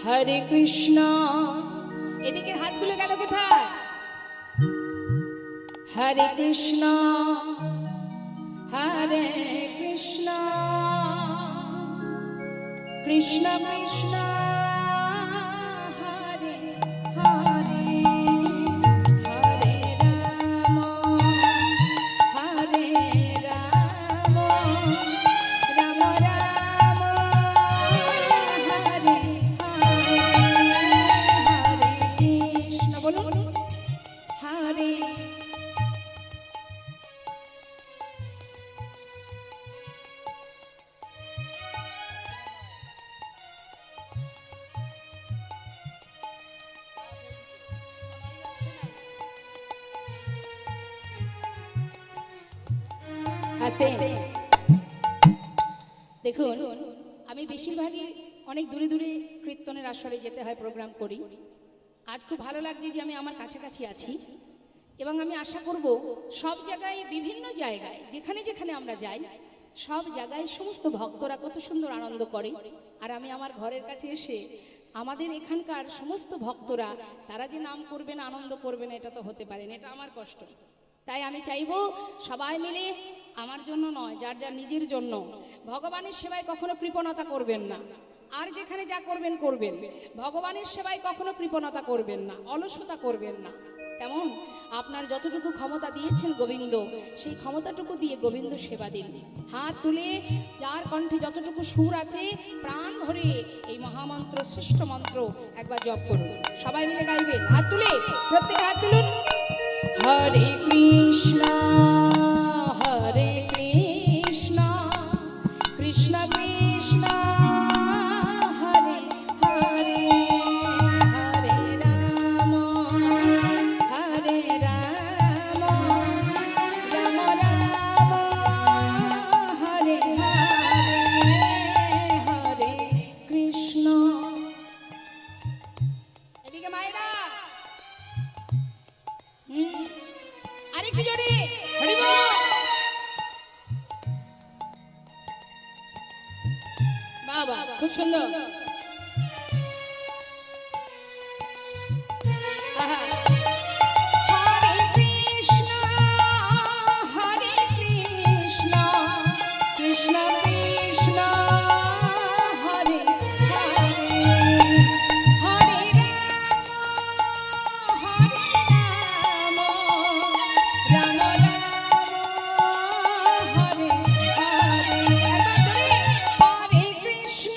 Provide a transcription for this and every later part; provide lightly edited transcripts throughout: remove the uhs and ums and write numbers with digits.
হরে কৃষ্ণ। এদিকের হাতগুলো গেল কোথায়? হরে কৃষ্ণ হরে কৃষ্ণ কৃষ্ণ কৃষ্ণ হরে হরে হরে রাম হরে রাম রাম রাম হরে হরে হরে কৃষ্ণ। বলুন হরে। দেখুন, আমি বেশিরভাগই অনেক দূরে দূরে কীর্তনের আসরে যেতে হয়, প্রোগ্রাম করি। আজ খুব ভালো লাগছে যে আমি আমার কাছাকাছি আছি এবং আমি আশা করব সব জায়গায়, বিভিন্ন জায়গায় যেখানে যেখানে আমরা যাই, সব জায়গায় সমস্ত ভক্তরা কত সুন্দর আনন্দ করে। আর আমি আমার ঘরের কাছে এসে আমাদের এখানকার সমস্ত ভক্তরা তারা যে নাম করবেন, আনন্দ করবেন, এটা তো হতে পারে না, এটা আমার কষ্ট। তাই আমি চাইবো সবাই মিলে, আমার জন্য নয়, যার যার নিজের জন্য ভগবানের সেবায় কখনো কৃপণতা করবেন না। আর যেখানে যা করবেন করবেন, ভগবানের সেবায় কখনো কৃপণতা করবেন না, অলসতা করবেন না। তেমন আপনার যতটুকু ক্ষমতা দিয়েছেন গোবিন্দ, সেই ক্ষমতাটুকু দিয়ে গোবিন্দ সেবা দিন। হাত তুলে যার কণ্ঠে যতটুকু সুর আছে, প্রাণ ভরে এই মহামন্ত্র, শ্রেষ্ঠ মন্ত্র একবার জপ করুন। সবাই মিলে গাইবেন, হাত তুলে, প্রত্যেকে হাত তুলুন। হরে কৃষ্ণ হরে কৃষ্ণ কৃষ্ণ কৃষ্ণ হরে হরে হরে রাম হরে রাম রাম রাম হরে হরে হরে কৃষ্ণ। এদিকে মায়েরা আরেকটু জোরে হরি বল। বাবা খুব সুন্দর। আহা। হরে কৃষ্ণ হরে কৃষ্ণ কৃষ্ণ কৃষ্ণ হরে হরে হরে রাম হরে রাম রাম রাম হরে হরে। হরে কৃষ্ণ।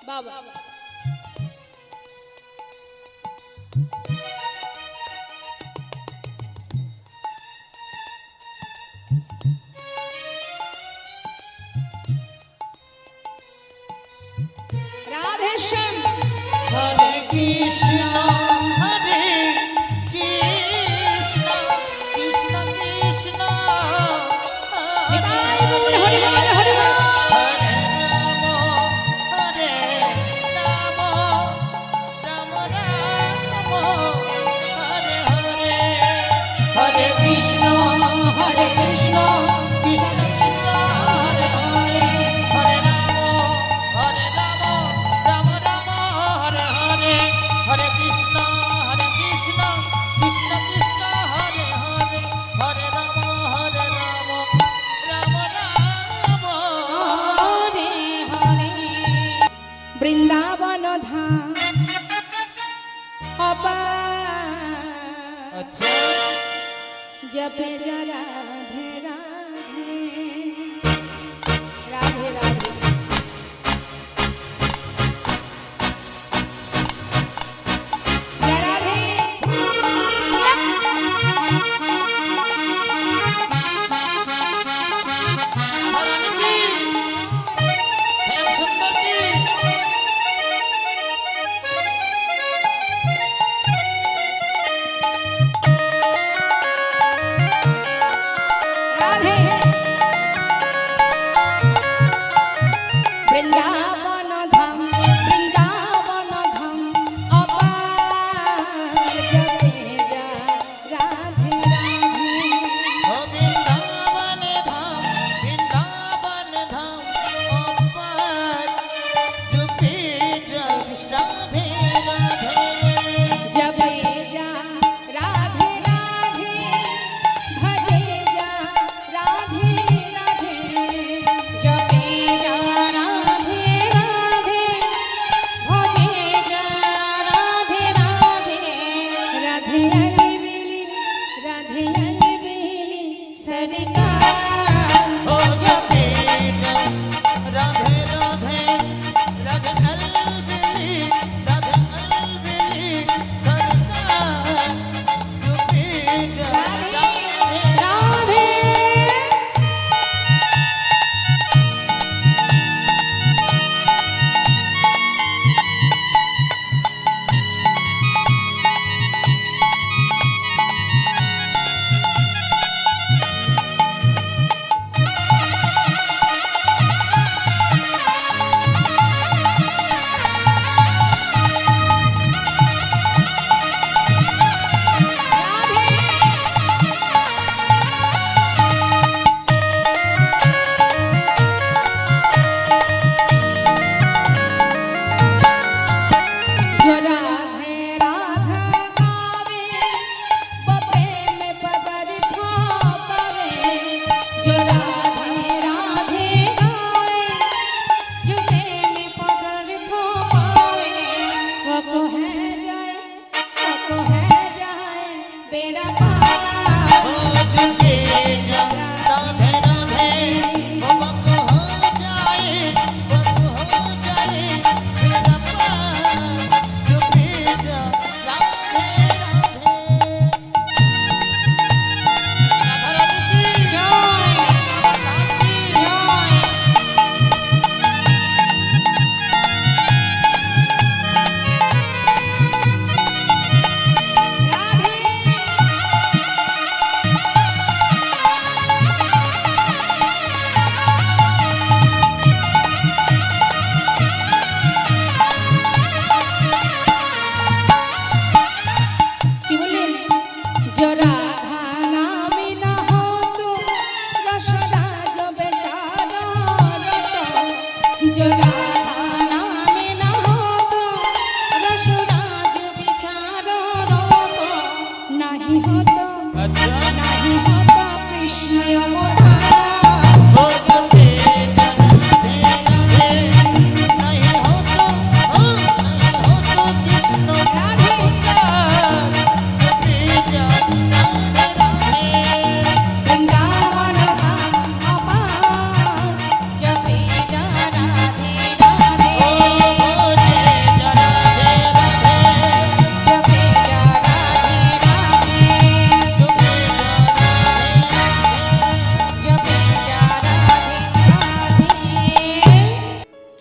বাবা রাধে শ্যাম। হরে কৃষ্ণ হরে কৃষ্ণ কৃষ্ণ কৃষ্ণ নিতাই গৌর হরি বল হরি বল। হরে রাম রাম রাম হরে হরে হরে কৃষ্ণ হরে কৃষ্ণ কৃষ্ণ কৃষ্ণ হরে হরে হরে রাম রাম রাম হরে হরে হরে কৃষ্ণ কৃষ্ণ কৃষ্ণ হরে হরে হরে রাম রাম রাম হরে হরে। বৃন্দাবন ধাম অপার আচ্ছা জপে যা রাধে রাধে রাধে রাধে। জয় রাধে। হরণী শ্যাম সুন্দর কি রাধে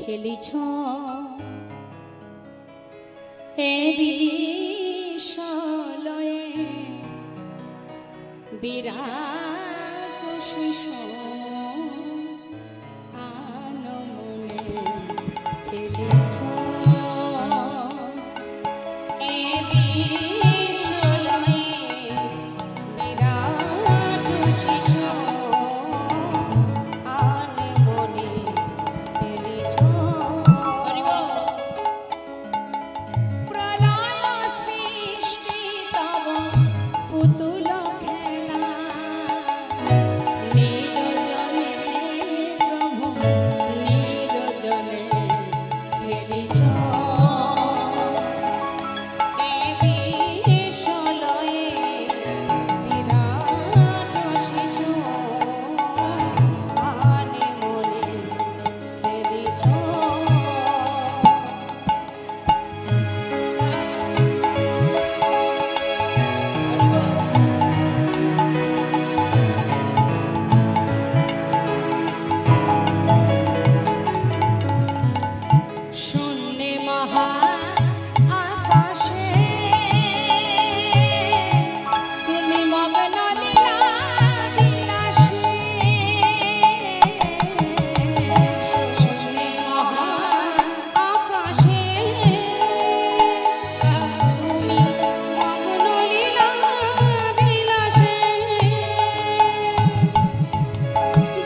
খেলিছ এ বিশ্বলয়ে বিরাট শিশু আনমনে খেলিছ এ বিশ্বলয়ে বিরাট শিশু আনমনে খেলিছ প্রলয় সৃষ্টি তব পুতুল খেলা নিরজনে প্রভু নিরজনে খেলিছ এ বিশ্বলয়ে বিরাট শিশু আনমনে খেলিছ শূন্যে মহা আকাশে তুমি মগ্ন লীলা বিলাসে শূন্যে মহা আকাশে তুমি মগ্ন লীলা বিলাসে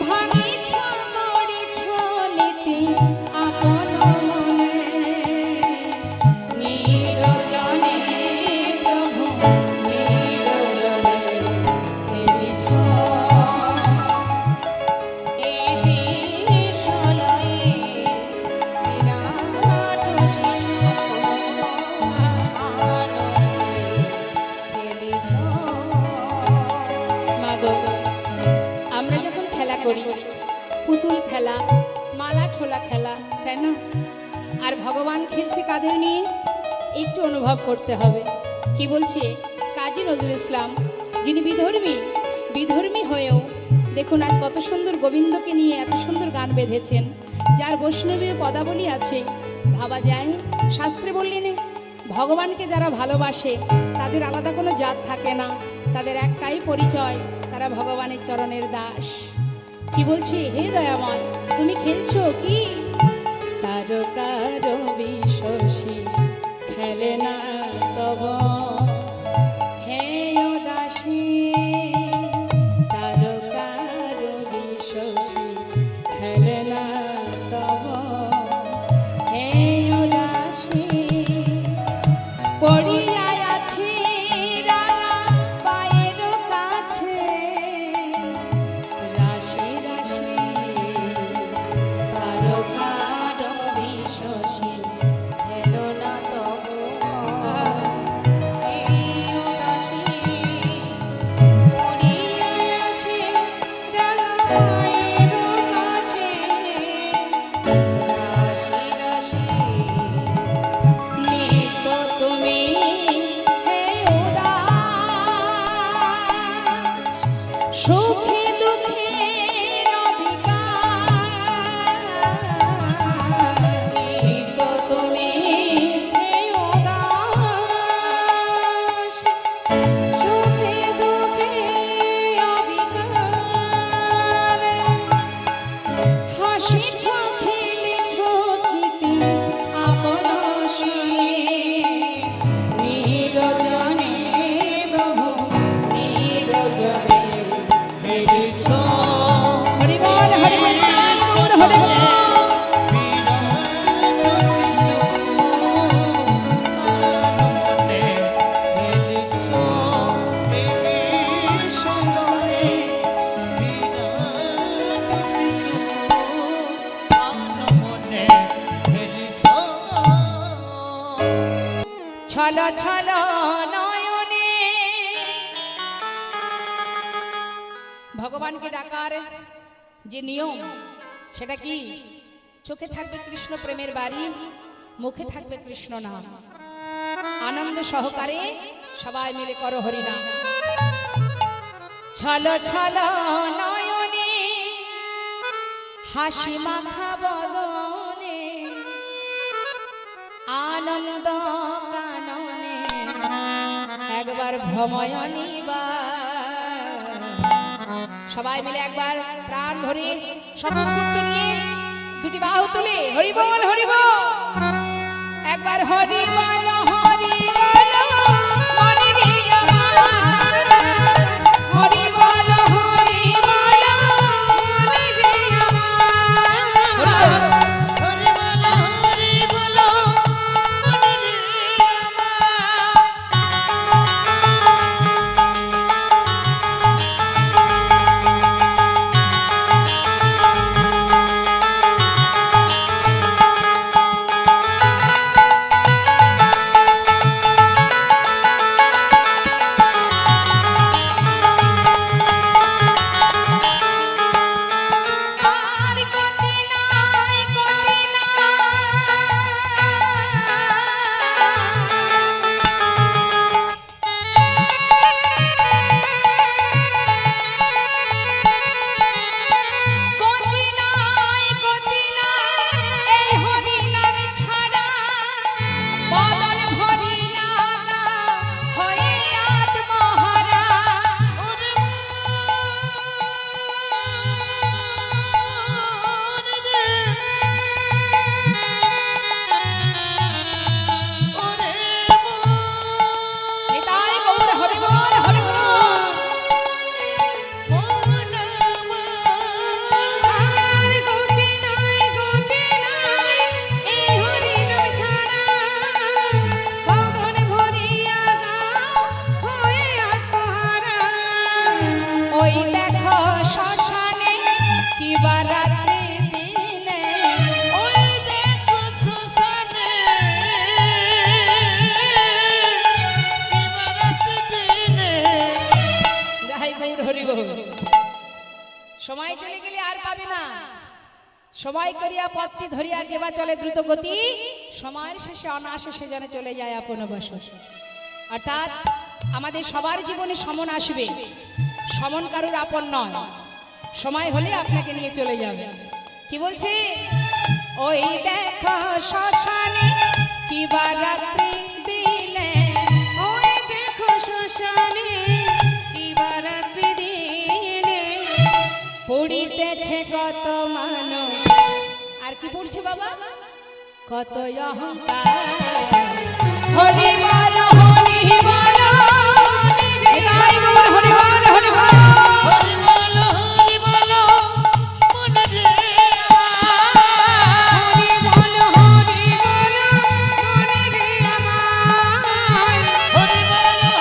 ভাঙিছ গড়িছ নীতি আপন মনে নিরজনে প্রভু নিরজনে খেলিছ এ বিশ্বলয়ে বিরাট শিশু আনমনে খেলিছ মাগো আমরা যখন খেলা করি পুতুল খেলা মালা ঠোলা খেলা তাই না আর ভগবান খেলছে কাদের নিয়ে একটু অনুভব করতে হবে কি বলছে কাজী নজরুল ইসলাম যিনি বিধর্মী হয়েও দেখুন আজ কত সুন্দর গোবিন্দকে নিয়ে এত সুন্দর গান বেঁধেছেন যার বৈষ্ণবীয় পদাবলী আছে ভাবা যায় শাস্ত্রে বললেন ভগবানকে যারা ভালোবাসে তাদের আলাদা কোনো জাত থাকে না তাদের একটাই পরিচয় তারা ভগবানের চরণের দাস কি বলছে হে দয়াময় তুমি খেলছো কি তারকার বিশ্বসী খেলে না তব হে দাসী তারকার বিশ্বসী খেলে না তব হে দাসী পড়িয়া আছি রাঙা পায়ের কাছে রাশি রাশি তারকার বিশ্বসী হেলো না তব হে দাসী পড়িয়া আছি রাঙা পায়ের কাছে রাশি রাশি নিত্য তুমি হে উদাস সুখে দুঃখে নিত্য তুমি হে উদাস সুখে দুঃখে অবিকার হাসিছ খেলেছ কীর্তি আপন নিরজনে প্রভু নিরজনে খেলিছ হরি বল হরি বল হরি বল ছল ছল নয়নে ভগবানকে ডাকার যে নিয়ম সেটা কি চোখে থাকবে কৃষ্ণ প্রেমের বাড়ি মুখে থাকবে কৃষ্ণ নাম আনন্দ সহকারে সবাই মিলে করো হরিনাম ছল ছল নয়নে হাসি মাখা বদনে একবার ভ্রময়নী বা সবাই মিলে একবার প্রাণ ভরে স্বতঃস্ফূর্ত নিয়ে দুটি বাহু তুলে হরি বল হরি বল একবার হরি বল হরি বল মনে দিয়ে আমার হরি বল হরি বল মনে দিয়ে আমার হরি বলো হরি বলো মনে রে আর গতি নাই গতি নাই গতি নাই এই হরি নাম ছাড়া বদন ভরিয়া হয়ে আত্মহারা নিতাই গৌর হরি বল হরি বল আর গতি নাই এই হরি নাম ছাড়া বদন ভরিয়া হয়ে আত্মহারা ওই দেখো শ্মশানে কিবা রাত্রি দিনে যাই গৌর হরি বল সময় চলে গেলে আর পাবে না সময় করিয়া পথটি ধরিয়া যেবা চলে দ্রুত গতি সময়ের শেষে অনায়াসে যেন চলে যায় আপন বসর অর্থাৎ আমাদের সবার জীবনে সমন আসবে সমন কারুর আপন নয় সময় হলে আপনাকে নিয়ে চলে যাবে কি বলছে ওই দেখো শ্মশানে কিবা রাত্রি দিনে ওই দেখো শ্মশানে কিবা রাত্রি দিনে পড়িতেছে কত মানুষ আর কি পড়ছে বাবা কত অহংকার হরি বল হরি বল নিতাই গৌর হরি বল হরি বল হরি বলো হরি বলো মনে রে হরি বল হরি বল মনে রে আমার হরি বলো হরি বলো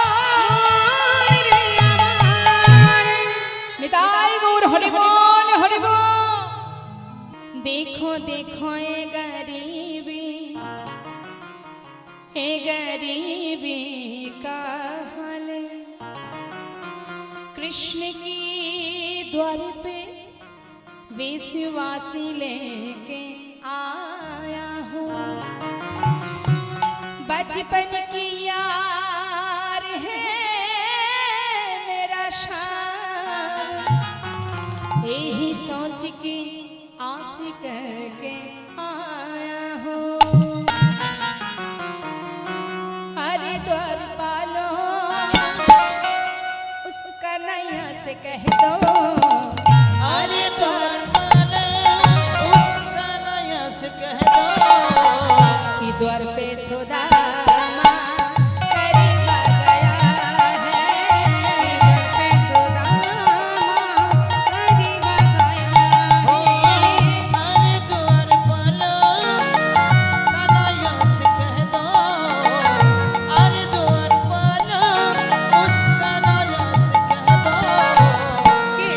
মনে রে আমার নিতাই গৌর হরি বল হরি বল देखो देखो ए गरीबी का हाल कृष्ण की द्वार पे विश्वासी लेके आया हूँ बचपन की यार है मेरा शान यही सोच के आस करके आया हूँ हरिद्वार पालो उसका नैया से कह दो अरे द्वार पालो उसका नया से कह दो कि द्वार पे सुदामा करीब आ गया है द्वार पे सुदामा करीब आ गया हो है अरे द्वार पालो नया से कह दो अरे द्वार पालो उसका नया से कह दो कि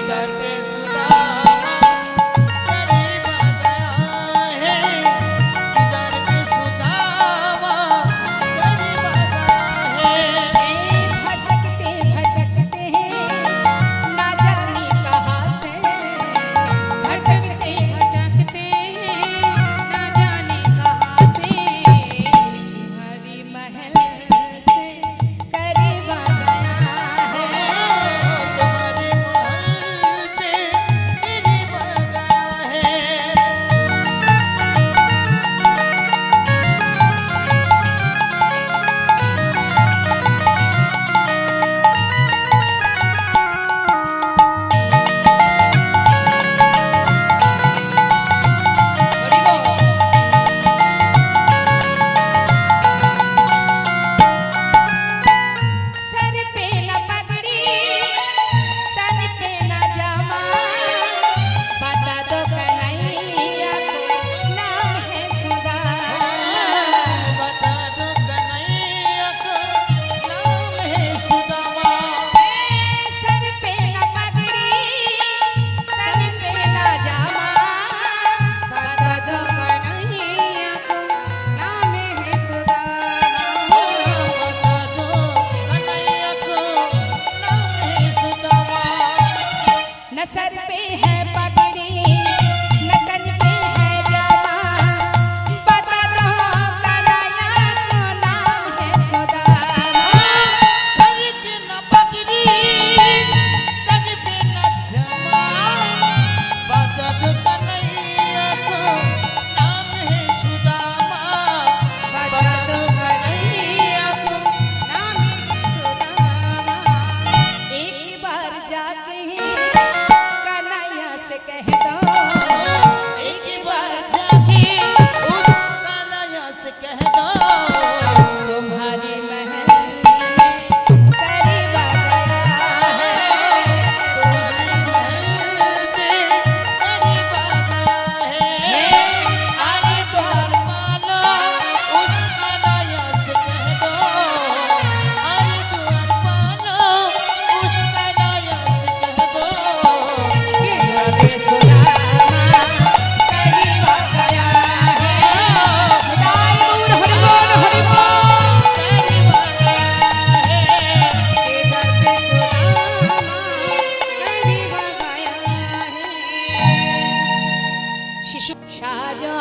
সাজা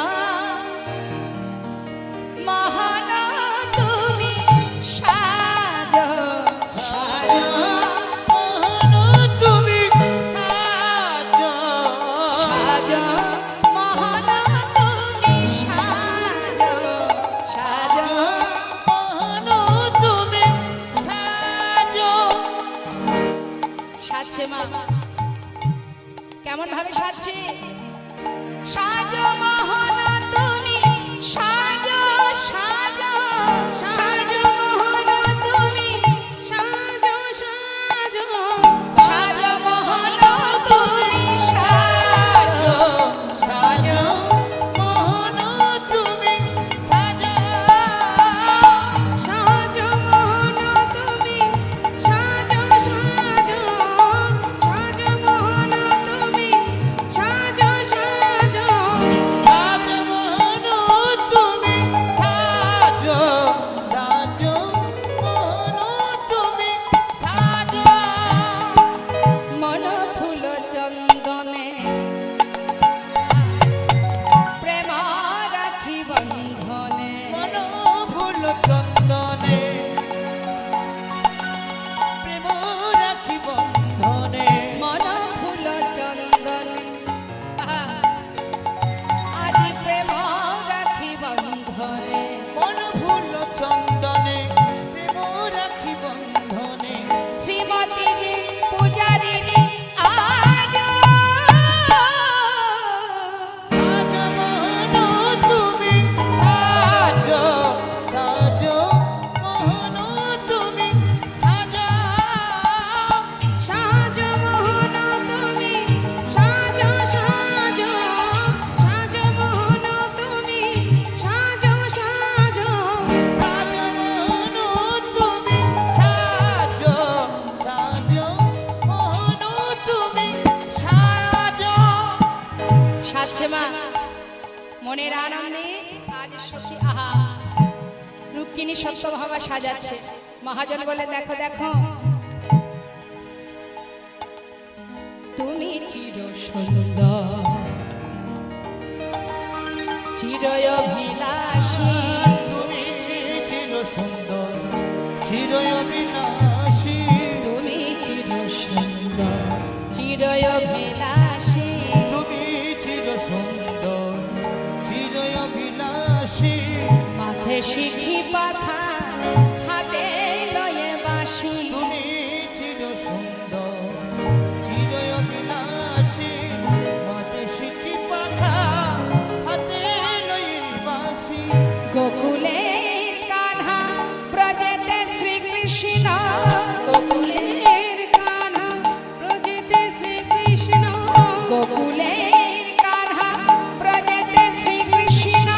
মহান তুমি সাজা সাজা মহান তুমি সাজো সাজা মহান তুমি সাজা সাজা মহান তুমি সাজো সাজছে মা কেমন ভাবে সাজছে সাজো মহান তুমি সাজো সাজো সাজো মহান তুমি সাজো সাজো সাজো মহান তুমি সাজো সাজো মহান তুমি সাজো সাজো মহান তুমি সাজো সাজো সাজো মহান তুমি সাজো সাজো সাজো মহান তুমি সাজো সাজো মহান তুমি সাজো মন ফুল চন্দনে প্রেম রাখি বন্ধনে মন ফুল চন্দনে প্রেম রাখি বন্ধনে মন ফুল চন্দনে আজ প্রেম রাখি বন্ধনে মন ফুল চন্দনে প্রেম রাখি বন্ধনে শ্রীমতী যে পূজারিণী আজ সাজো মহান তুমি সাজো সাজো মহান তুমি সাজো সাজো মোহন তুমি সাজো সাজো সাজো মোহন তুমি সাজো সাজো সাজো মহান তুমি সাজো সাজো মহান তুমি সাজো সাজছে মা মনের আনন্দে আজ সখী আহা রুক্মিণী সত্যভামা সাজাচ্ছে মহাজন বলে দেখো দেখো তুমি চির সুন্দর চিরভিলাষী তুমি চির সুন্দর চিরবিলাসী তুমি চির সুন্দর চিরভিলাষী তুমি চির সুন্দর চিরবিলাসী মাথে শিখি পাথা হাতে লয়ে বাঁশি তুমি চির সুন্দর চিরবিলাসী মাতে শিখি পাখা হাতে লই বাসি গোকুলের কান্হা ব্রজেতে শ্রীকৃষ্ণ গোকুলের কান্হা ব্রজেতে শ্রীকৃষ্ণ গোকুলের কান্হা ব্রজেতে শ্রীকৃষ্ণ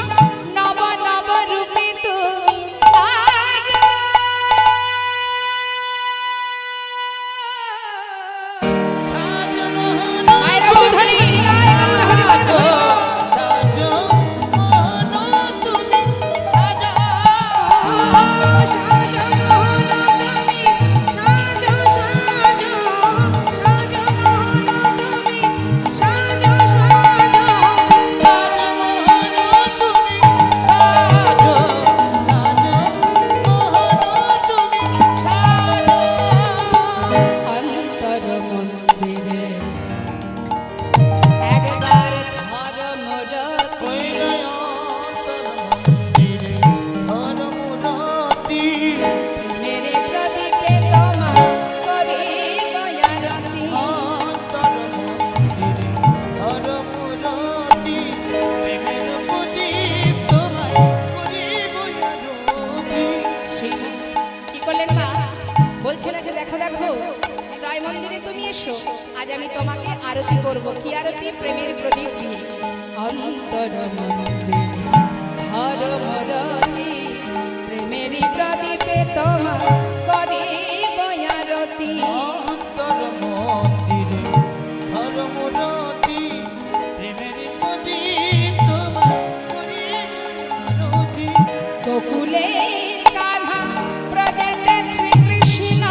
নব নব রূপে তুমি আজ সাজো মহান মায়েরা উদ্ধরি হৃদয় গৌর হরি বল হরি বল। সাজো মহান তুমি সাজো সাজো মোহন তুমি সাজো সাজো সাজো মোহন তুমি সাজো সাজো সাজো মহান তুমি সাজো সাজো মহান তুমি সাজো অন্তর মন্দিরে একবার ধর্মরতি কইলে অন্তর মন্দিরে ধর্মরতি মেরে প্রদীপে তোমা করি বয়ারতি অন্তর মন্দিরে ধর্মরতি প্রেমের প্রদীপ তোমায় করিব আরতি শ্রী কি করলেন মা বলছিলেন যে দেখো দেখো হৃদয় মন্দিরে তুমি এসো আজ আমি তোমাকে আরতি করব কি আরতি প্রেমের প্রদীপ দিয়ে অন্তর মন্দিরে ধর্মরতি প্রেমেরই প্রদীপে তোমা করি বয়ারতি অন্তর মন্দিরে ধর্মরতি প্রেমের প্রদীপ তোমায় করিব আরতি গোকুলের কান্হা ব্রজেতে শ্রীকৃষ্ণ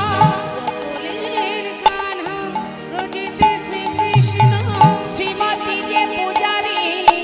গোকুলের কান্হা ব্রজেতে শ্রীকৃষ্ণ শ্রীমতী যে পূজারিণী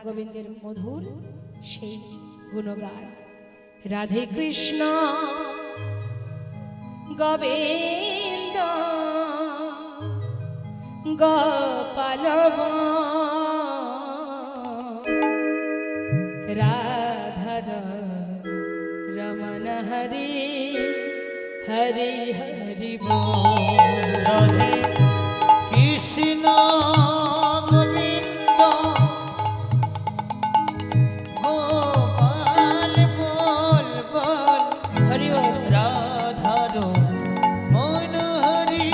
গোবিন্দের মধুর সেই গুণগান। রাধে কৃষ্ণ গোবিন্দ গোপাল রাধার রমণ হরি হরি হরি বল। রাধে কৃষ্ণ গোবিন্দ গোপাল বল বল হরি বল। রাধার মন হরি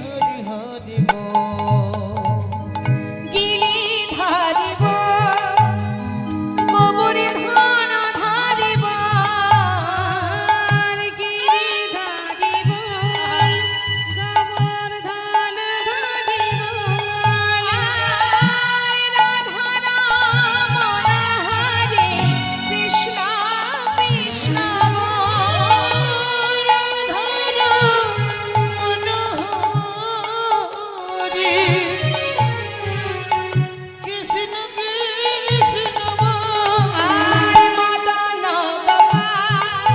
হরি হরি বল। গিলি ধারিব গোবরে ধান ধারিব গিরি ধারিব গোবর ধান ধারিব রাধা রাম হরে কৃষ্ণ কৃষ্ণ রাধার মন হরি কৃষ্ণ কৃষ্ণ আর মদন গোপাল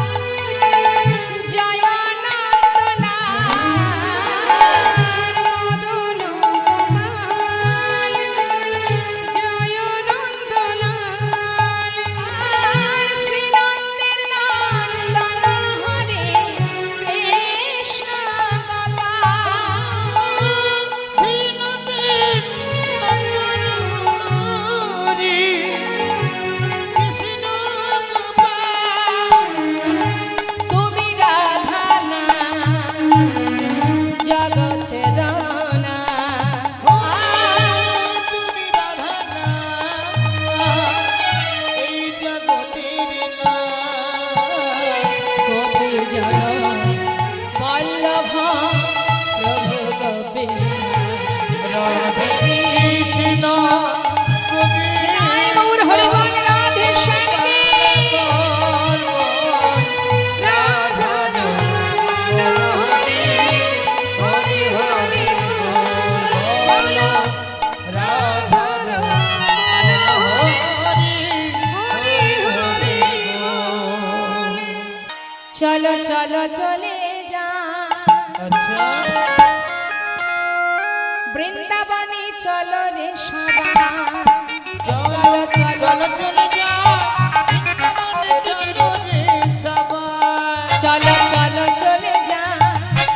জয় নন্দলাল মদন গোপাল জয় নন্দলাল শ্রীনন্দের নন্দন হরে কৃষ্ণ গোপাল শ্রীনন্দের নন্দন হরি কৃষ্ণ গোপাল। তুমি রাধা না জগতে রানা তুমি রাধা না এই জগতের না। গোপী জন বল্লভ প্রভু গোপীনাথ রাধে কৃষ্ণ রায় গৌর হরি বল রাধে শ্যাম কি রাধা রমণ হরি হরি হরি বল রাধা রমণ হরি হরি বল। চলো চলো চলে যা আচ্ছা বৃন্দাবনে চলো রে সবাই চলো চলো চলে যাও বৃন্দাবনে চলো রে সবাই। চলো চলো চলে যা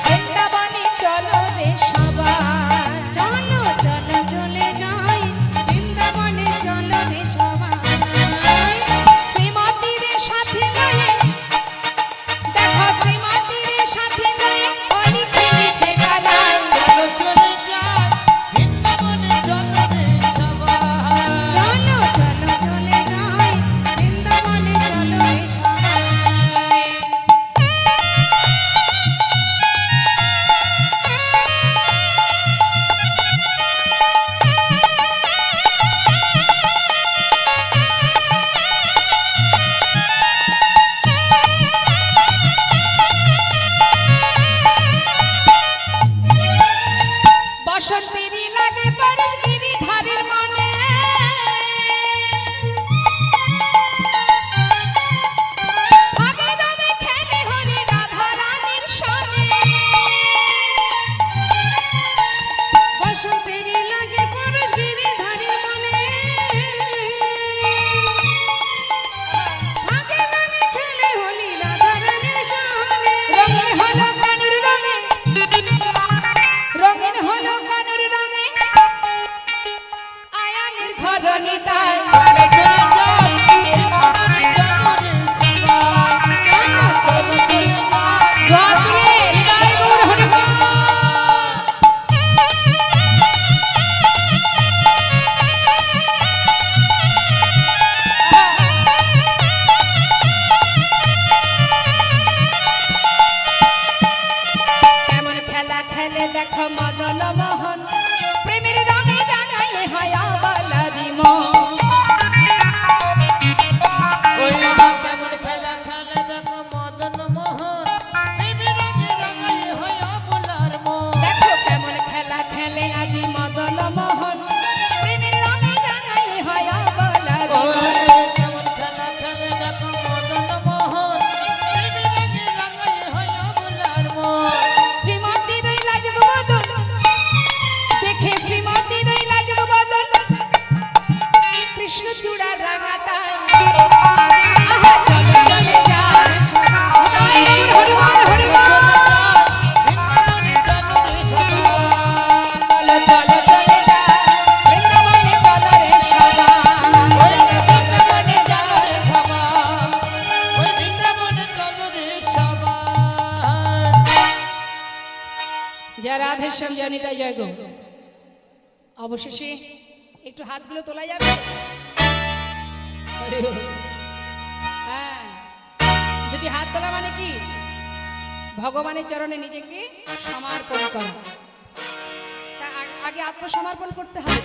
বৃন্দাবনে চলো রে সবাই চলো চলো চলে যাই বৃন্দাবনে চলো রে সবাই শ্রীমতীর সাথে লয়ে দেখো শ্রীমতীর সাথে লয়ে অলি খেলেছে গানায় চলো চলে যাও বৃন্দাবনে চলো রে সবাই। চলো চলো চলে যাই বৃন্দাবনে চলো রে সবাই বসন্তেরই লাগে পরে গিরিধারের মনে আগে দাদে খেলে হরি রাধা রানীর সনে বসন্তেরই লাগে পরশ গিরিধারের মনে আগে দাদে খেলে হরি রাধা রানীর সনে রঙিন হলো কানুর রঙে রঙিন হলো কানুর রঙে আয়ানের ঘরণী তাই চলো চলে যাও বৃন্দাবনে চলো রে সবাই। চলো চলে যাও গোয়াতুলে হৃদয় গৌর হরি বল। কেমন খেলা খেলে দেখো মদন মোহন প্রেমের রঙে রাঙাইয়ে হয় আবালারি মন ওই রাধা কেমন খেলা খেলে দেখো মদন মোহন প্রেমে রঙে রাঙাই হয় অবলার মন। দেখো কেমন খেলা খেলে আজি মদন মোহন প্রেমের রঙে রাঙাইয়ে হয় চলো চলো চলে যাই বৃন্দাবনে চলো রে সবাই বৃন্দাবনে চলো রে সবাই, ওই বৃন্দাবনে চলো রে সবাই। যা রাধেশ্যাম জানিতা জয় গো। অবশেষে একটু হাতগুলো তোলা যাবে? হ্যাঁ, দুটি হাত তোলা মানে কি ভগবানের চরণে নিজেকে সমর্পণ করা। তা আগে আত্মসমর্পণ করতে হবে,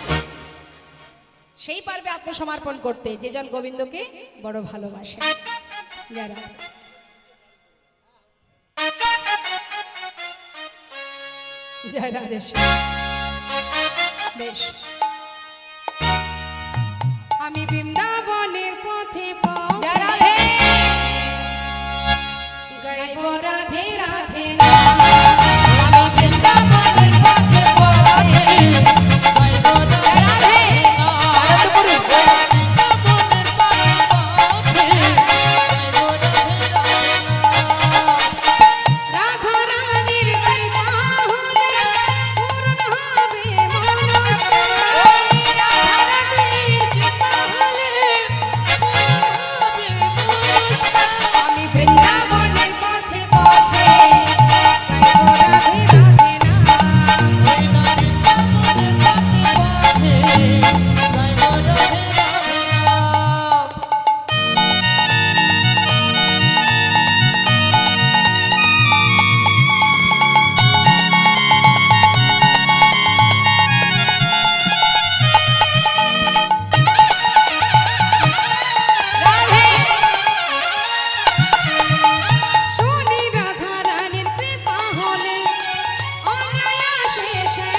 সেই পারবে আত্মসমর্পণ করতে যে জন গোবিন্দকে বড় ভালোবাসে। যারা জয় রাধেশ্যাম। বেশ, আমি বৃন্দাবনের পথে যারা হে গাইব রাধে রাধে নাম। আমি বৃন্দাবনের পথে রাধে আনন্দ করুন। রাধা রানীর কৃপা হলে পূর্ণ হবে মনুষ্য। রাধা রানীর কৃপা হলে আমি বৃন্দাবনের পথে পথে গাইব রাধে রাধে নাম। রাধে শুনি রাধা রানীর কৃপা হলে অনায়াসে সে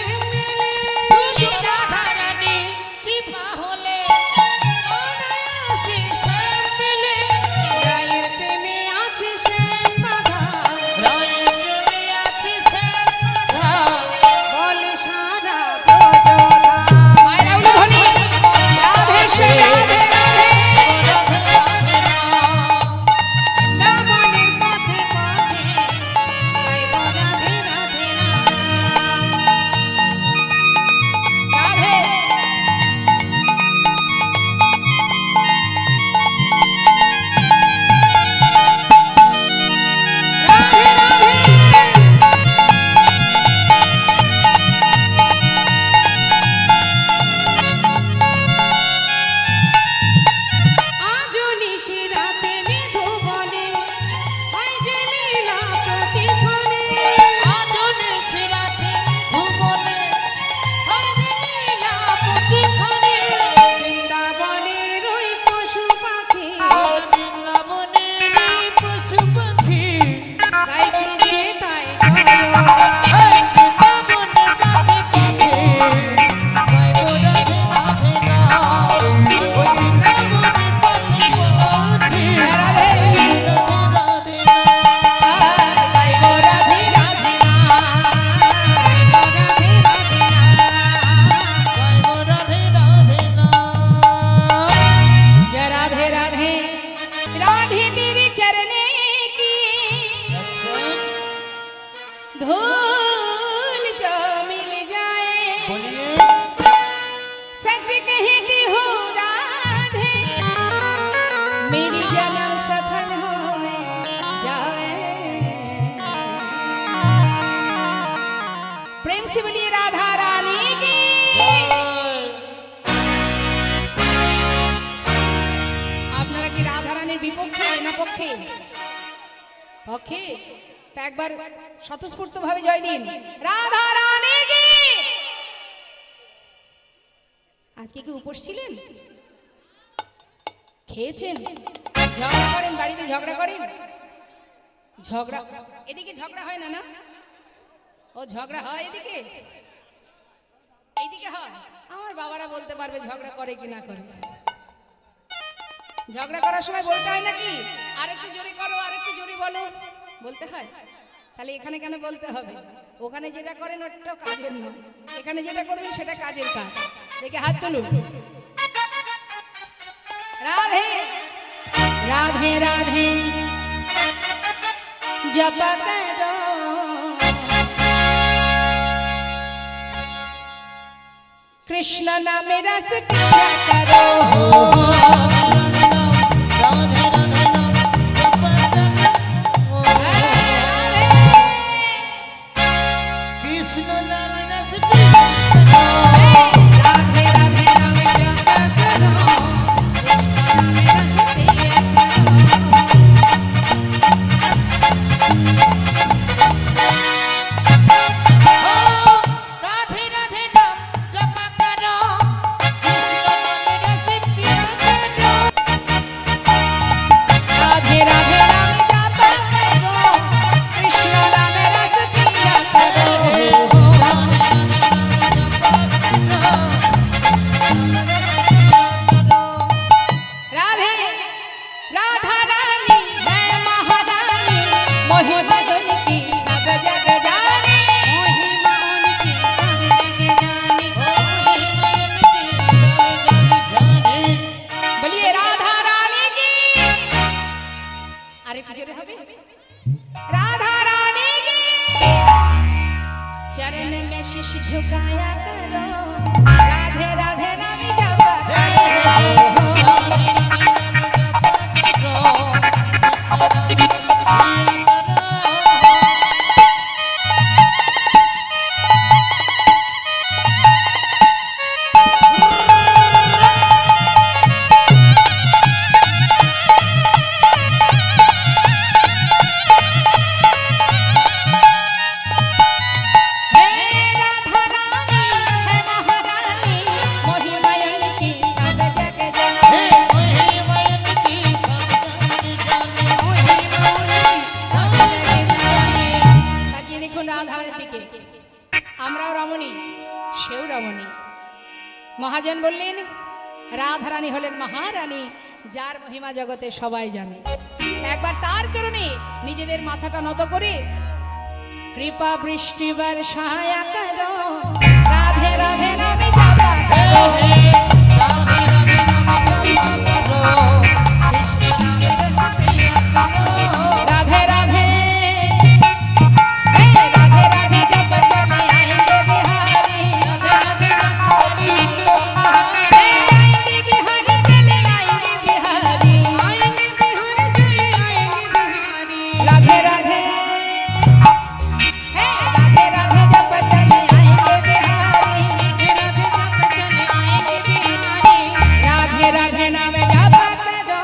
মেলে। রায়ের প্রেমে আছে সে বাধা, বলে সারা ব্রজধা। মায়েরা উলুধ্বনি, রাধে সে রাধে রাধে। বৃন্দাবনের পথে পথে গাইব রাধে রাধে নাম। রাধে রাধে রাধে। আজও নিশি রাতে নিধু বনে হয় যে লীলা প্রতিক্ষণে। বৃন্দাবনের ওই পশু পাখি গাইছে যে তাই জয়। রাধে গাইব রাধে রাধে নাম। রাধে রাধে নাম। जय राधे राधे। राधे तेरे चरने की धूल जो मिल जाए, सच कहती हूँ राधे मेरी जन्म सफल हो जाए। प्रेम से बोलिए राधा रानी की। আপনারা কি রাধা রানীর বিপক্ষে না পক্ষে? পক্ষে? তা একবার স্বতঃস্ফূর্ত ভাবে জয় দিন, রাধা রানী কি। আজকে কি উপোস ছিলেন? খেয়েছেন? ঝগড়া করেন, বাড়িতে ঝগড়া করেন? ঝগড়া এদিকে ঝগড়া হয় না? না, ও ঝগড়া হয় এদিকে, এইদিকে হয়। আমার বাবারা বলতে পারবে ঝগড়া করে কি না করে। ঝগড়া করার সময় বলতে হয় নাকি আরেকটু জোরে করো, আরেকটু জোরে বলো, বলতে হয়? তাহলে এখানে কেন বলতে হবে? ওখানে যেটা করেন ওটা কাজের নয়, এখানে যেটা করবেন সেটা কাজের কাজ। দেখে হাত তুলুন। রাধে রাধে রাধে जप करो कृष्ण नाम रस पिया करो राधे राधे नाम जपत रहो। कृष्ण नाम रस पिया करो। राधे राधे नाम जप करो कृष्ण नाम रस पिया राधे राधे नाम जप करो। कृष्ण नाम रस पिया करो। राधे राधा रानी है महारानी मोहि भजन की सब जग जाने महिमा उनकी सब जग जाने बोलिए राधा रानी की अरे जोरे হবে राधा रानी की चरण में शीश झुकाया करो राधे राधे नाम जपा करो राधा रानी है महारानी मोहि मयन की सब जग जाने তাকিয়ে দেখুন রাধার দিকে আমরাও রমণী সেও রমণী মহাজন বললেন রাধারানী হলেন মহারানী যার মহিমা জগতে সবাই জানে একবার তার চরণে নিজেদের মাথাটা নত করে কৃপা বৃষ্টি বর্ষায়া করো রাধে রাধে নামে জপা করো राधे राधे राधे राधे जप चले आएंगे बिहारी आएंगे बिहारी चले आएंगे बिहारी राधे राधे राधे राधे जप चले आएंगे बिहारी राधे राधे नाम जप करो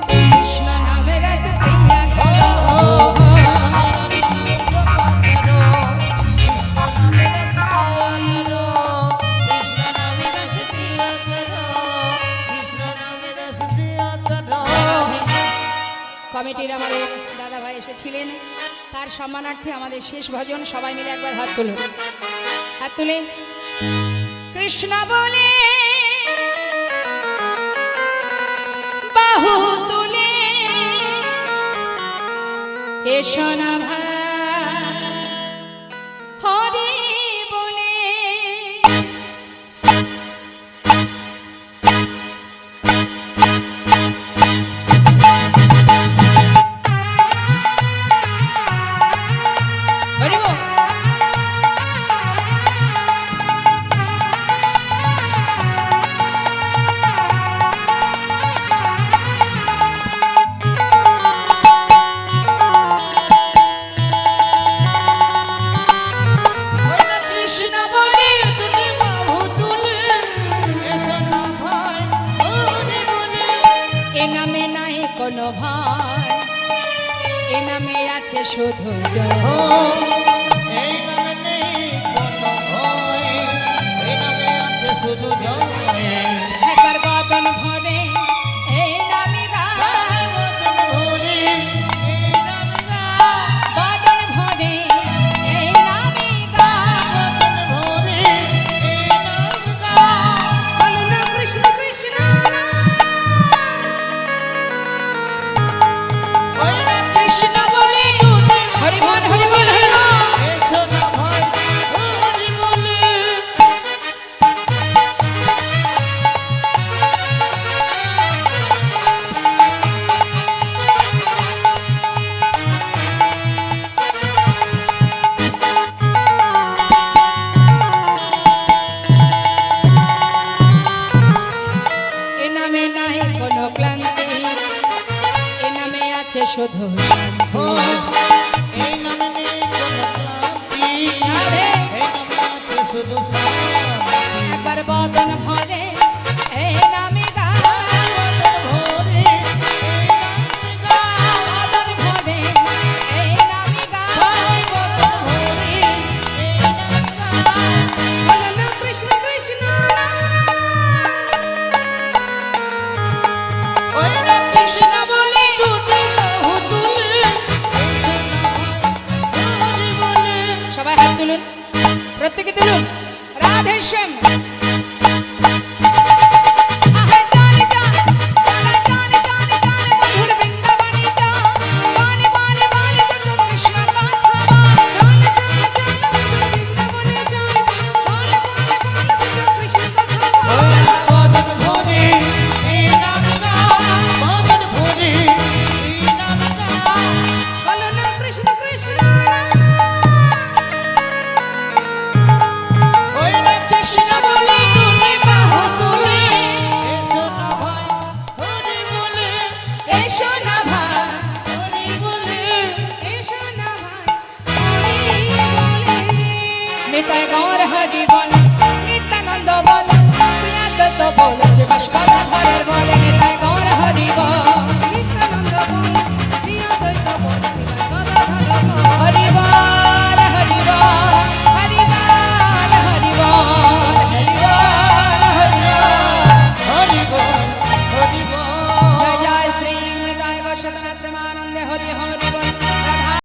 कृष्ण नाम रस पिया करो কমিটির আমাদের দাদা ভাই এসেছিলেন তার সম্মানার্থে আমাদের শেষ ভজন সবাই মিলে একবার হাত তুলুন হাত তুলে কৃষ্ণ বলে বাহু তুলে এসো না ভাই হরি বলে হরি বল। কৃষ্ণ বলে এ নামে নাই কোনো ভয় এ নামে আছে শুধু জয় শুধু জয় একবার বদন ভরে এই নামে গায় বদন ভরে এই নামে গায় বলো না কৃষ্ণ কৃষ্ণ কৃষ্ণ বলে হরি বল হরি বল হরি বল শুধু শান্তি। ও, এই নামে নেই কোনো ক্লান্তি, রাধে। এই নামে আছে শুধু শান্তি। একবার বদন ভরে এই নামে গাও, ভরে এই নামে গাও, বদন ভরে এই নামে গাও। ভরে এই নামে গাও। বলো না কৃষ্ণ কৃষ্ণ ওই রে কৃষ্ণ বলে দুটি বাহু তুলে, এসো না ভাই হরি বলে। সবাই হাত তুলুন, প্রত্যেকে তুলুন। রাধে শ্যাম।